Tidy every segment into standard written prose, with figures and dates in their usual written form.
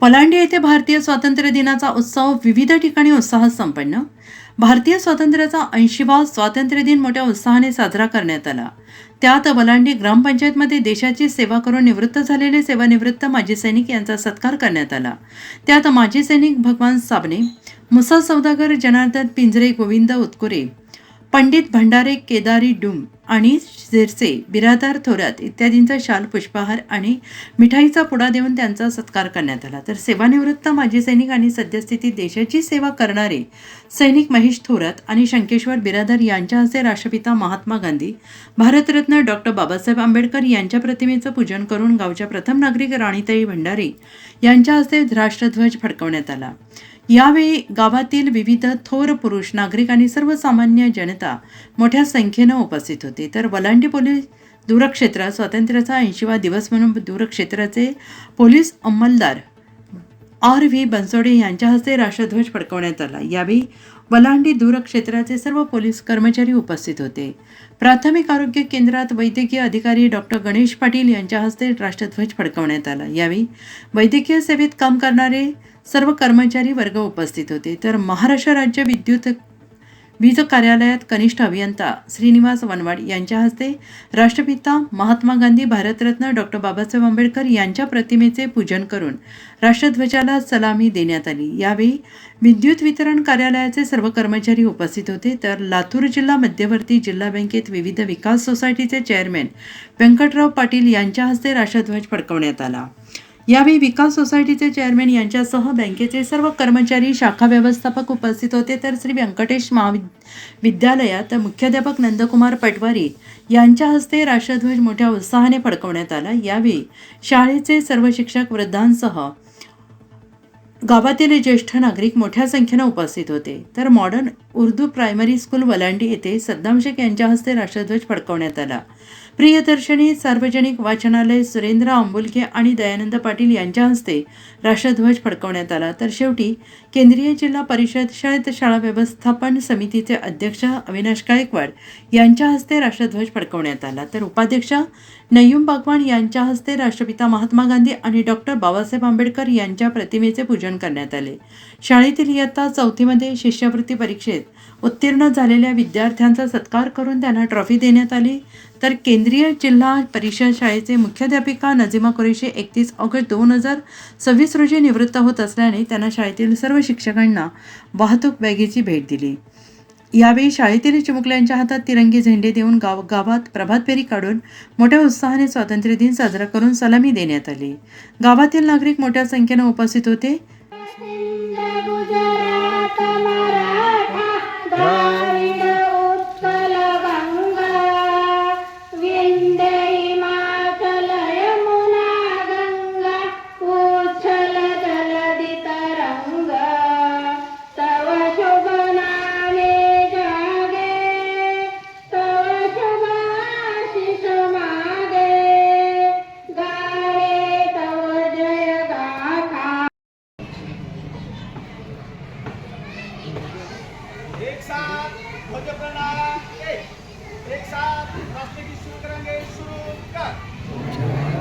पलांडी येथे भारतीय स्वातंत्र्य दिनाचा उत्सव विविध ठिकाणी उत्साहात संपन्न. भारतीय स्वातंत्र्याचा 80वा स्वातंत्र्य दिन मोठ्या उत्साहाने साजरा करण्यात आला. त्यात वलांडी ग्रामपंचायतमध्ये देशाची सेवा करून निवृत्त झालेले सेवानिवृत्त माजी सैनिक यांचा सत्कार करण्यात आला. त्यात माजी सैनिक भगवान साबणे, मुसा सौदागर, जनार्दन पिंजरे, गोविंद उत्कुरे, पंडित भंडारे, केदारी डुम आणि शिरसे बिरादार थोरात इत्यादींचा शाल, पुष्पहार आणि मिठाईचा पुडा देऊन त्यांचा सत्कार करण्यात आला. तर सेवानिवृत्त माजी सैनिक आणि सद्यस्थितीत देशाची सेवा करणारे सैनिक महेश थोरात आणि शंकेश्वर बिरादार यांच्या हस्ते राष्ट्रपिता महात्मा गांधी, भारतरत्न डॉक्टर बाबासाहेब आंबेडकर यांच्या प्रतिमेचं पूजन करून गावच्या प्रथम नागरिक राणीताई भंडारे यांच्या हस्ते राष्ट्रध्वज फडकवण्यात आला. यावेळी गावातील विविध थोर पुरुष, नागरिक आणि सर्वसामान्य जनता मोठ्या संख्येनं उपस्थित होते. तर वलांडी पोलीस दूरक्षेत्रात स्वातंत्र्याचा 80वा दिवस म्हणून दूरक्षेत्राचे पोलीस अंमलदार R.V. बनसोडे यांच्या हस्ते राष्ट्रध्वज फडकवण्यात आला. यावेळी वलांडी दूरक्षेत्राचे सर्व पोलीस कर्मचारी उपस्थित होते. प्राथमिक आरोग्य केंद्रात वैद्यकीय अधिकारी डॉक्टर गणेश पाटील यांच्या हस्ते राष्ट्रध्वज फडकवण्यात आला. यावेळी वैद्यकीय सेवेत काम करणारे सर्व कर्मचारी वर्ग उपस्थित होते. तर महाराष्ट्र राज्य वीज कार्यालयात कनिष्ठ अभियंता श्रीनिवास वनवाड यांच्या हस्ते राष्ट्रपिता महात्मा गांधी, भारतरत्न डॉक्टर बाबासाहेब आंबेडकर यांच्या प्रतिमेचे पूजन करून राष्ट्रध्वजाला सलामी देण्यात आली. यावेळी विद्युत वितरण कार्यालयाचे सर्व कर्मचारी उपस्थित होते. तर लातूर जिल्हा मध्यवर्ती जिल्हा बँकेत विविध विकास सोसायटीचे चेअरमॅन व्यंकटराव पाटील यांच्या हस्ते राष्ट्रध्वज फडकवण्यात आला. यावेळी विकास सोसायटीचे चेअरमॅन यांच्यासह बँकेचे सर्व कर्मचारी, शाखा व्यवस्थापक उपस्थित होते. तर श्री व्यंकटेश महाविद्यालयात मुख्याध्यापक नंदकुमार पटवारी यांच्या हस्ते राष्ट्रध्वज मोठ्या उत्साहाने फडकवण्यात आला. यावेळी शाळेचे सर्व शिक्षक, वृद्धांसह गावातील ज्येष्ठ नागरिक मोठ्या संख्येने उपस्थित होते. तर modern Urdu primary school Walandi येथे सद्दाम शेख यांच्या हस्ते राष्ट्रध्वज फडकवण्यात आला. प्रियदर्शनी सार्वजनिक वाचनालय सुरेंद्र आंबुलके आणि दयानंद पाटील यांच्या हस्ते राष्ट्रध्वज फडकवण्यात आला. तर शेवटी केंद्रीय जिल्हा परिषद शाळा व्यवस्थापन समितीचे अध्यक्ष अविनाश गायकवाड यांच्या हस्ते राष्ट्रध्वज फडकवण्यात आला. तर उपाध्यक्ष नय्यूम बागवान यांच्या हस्ते राष्ट्रपिता महात्मा गांधी आणि डॉक्टर बाबासाहेब आंबेडकर यांच्या प्रतिमेचे पूजन करण्यात आले. शाळेतील इयत्ता 4थीमध्ये शिष्यवृत्ती परीक्षेत उत्तीर्ण झालेल्या विद्यार्थ्यांचा सत्कार करून त्यांना ट्रॉफी देण्यात आली. तर केंद्रीय जिल्हा परिषद शाळेचे मुख्याध्यापिका नझीमा कुरेशी 31 ऑगस्ट 2026 रोजी निवृत्त होत असल्याने त्यांना शाळेतील सर्व शिक्षकांना वाहतूक बॅगेची भेट दिली. यावेळी शाळेतील चिमुकल्यांच्या हातात तिरंगी झेंडे देऊन गावात प्रभात फेरी काढून मोठ्या उत्साहाने स्वातंत्र्य दिन साजरा करून सलामी देण्यात आली. गावातील नागरिक मोठ्या संख्येने उपस्थित होते. एक साथ ध्वज प्रणाम, एक साथ राष्ट्र गीत शुरू करेंगे. शुरू कर.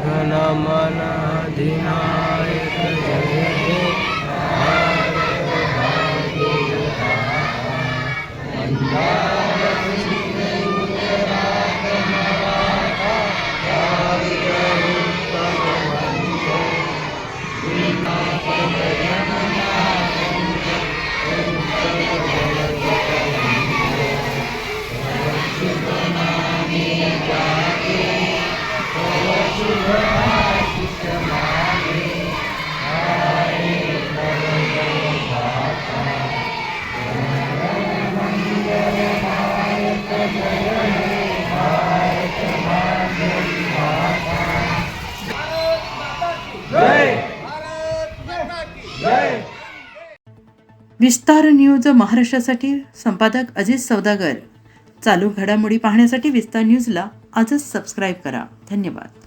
जन मन अधिनायक जय हे भारत भाग्य पंजाब सिंध गुजरात मराठा द्राविड़ उत्कल वंश विकास यमुना विस्तार न्यूज महाराष्ट्रासाठी संपादक अजित सौदागर. चालू घडामोडी पाहण्यासाठी विस्तार न्यूजला आजच सबस्क्राईब करा. धन्यवाद.